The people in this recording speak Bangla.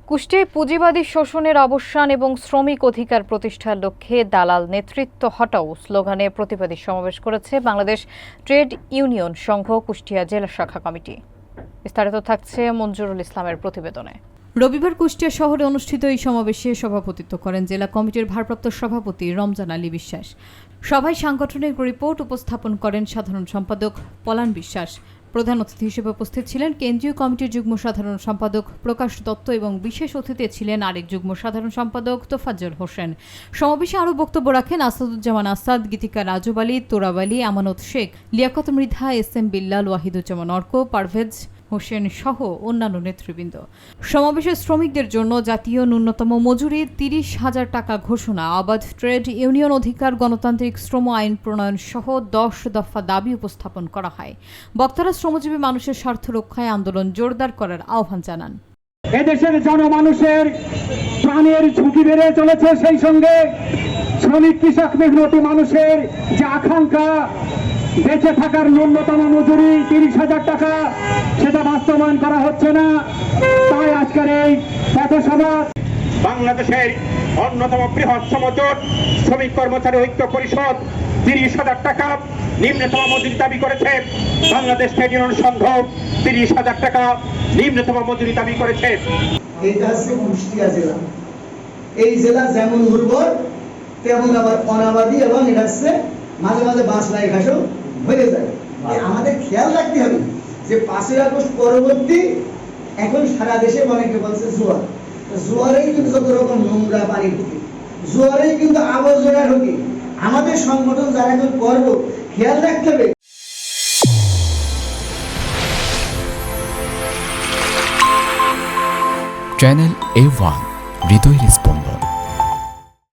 কুষ্টিয়ায় পুঁজিবাদী শোষণের অবসান এবং শ্রমিক অধিকার প্রতিষ্ঠার লক্ষ্যে দালাল নেতৃত্ব হটাও স্লোগানে প্রতিবাদী সমাবেশ করেছে বাংলাদেশ ট্রেড ইউনিয়ন সংঘ কুষ্টিয়া জেলা শাখা কমিটি। বিস্তারিত থাকছে মঞ্জুরুল ইসলামের প্রতিবেদনে। রবিবার কুষ্টিয়া শহরে অনুষ্ঠিত এই সমাবেশে সভাপতিত্ব করেন জেলা কমিটির ভারপ্রাপ্ত সভাপতি রমজান আলী বিশ্বাস। সভায় সাংগঠনিক রিপোর্ট উপস্থাপন করেন সাধারণ সম্পাদক পলান বিশ্বাস। প্রধান অতিথি হিসেবে উপস্থিত ছিলেন কেন্দ্রীয় কমিটির যুগ্ম সাধারণ সম্পাদক প্রকাশ দত্ত এবং বিশেষ অতিথি ছিলেন আরেক যুগ্ম সাধারণ সম্পাদক তোফাজ্জল হোসেন। সমাবেশে আরও বক্তব্য রাখেন আসাদুজ্জামান আসাদ, গীতিকা রাজব আলী, তোরাব আলী, আমানত শেখ, লিয়াকত মৃধা, এস.এম. বিল্লাল, ওয়াহিদুজ্জামান অর্ক, পারভেজ হোসেন সহ অন্যান্য নেতৃবৃন্দ। সমাবেশে শ্রমিকদের জন্য জাতীয় ন্যূনতম মজুরি 30,000 টাকা ঘোষণা, অবাধ ট্রেড ইউনিয়ন অধিকার, গণতান্ত্রিক শ্রম আইন প্রণয়ন সহ 10 দফা দাবি উপস্থাপন করা হয়। বক্তারা শ্রমজীবী মানুষের স্বার্থ রক্ষায় আন্দোলন জোরদার করার আহ্বান জানান। এদেশের জনমানুষের প্রাণের ঝুঁকি বেড়ে চলেছে, সেই সঙ্গে শ্রমিক কৃষক মেহনতি মানুষের যে আকাঙ্ক্ষা বেঁচে থাকার ন্যূনতম মজুরি 30,000 টাকা, সেটা বাস্তবায়ন করা হচ্ছে না। তাই আজকের এই পথসভা। বাংলাদেশের অন্যতম বৃহৎ শ্রমজোট শ্রমিক কর্মচারী ঐক্য পরিষদ 30,000 টাকা নিম্নতম মজুরি দাবি করেছে। বাংলাদেশ ট্রেড ইউনিয়ন সংঘ 30,000 টাকা নিম্নতম মজুরি দাবি করেছে। এটা হচ্ছে কুষ্টিয়া জেলা। এই জেলা যেমন উর্বর তেমন আবার অনাবাদী, এবং এটা হচ্ছে মাঝে মাঝে বাসলাই ঘাসও হয়ে যায়। আমাদের খেয়াল রাখতে হবে যে 5ই আগস্ট পরবর্তী এখন সারা দেশে অনেকে বলছে জোয়ার, জোয়ারেই কিন্তু যত রকম নোংরা পানি ঢুকে, জোয়ারেই কিন্তু আবর্জনা ঢুকে। আমাদের সংগঠন যারা এখন করবো খেয়াল রাখতে হবে। চ্যানেল A1 হৃদয়ের স্পন্দন।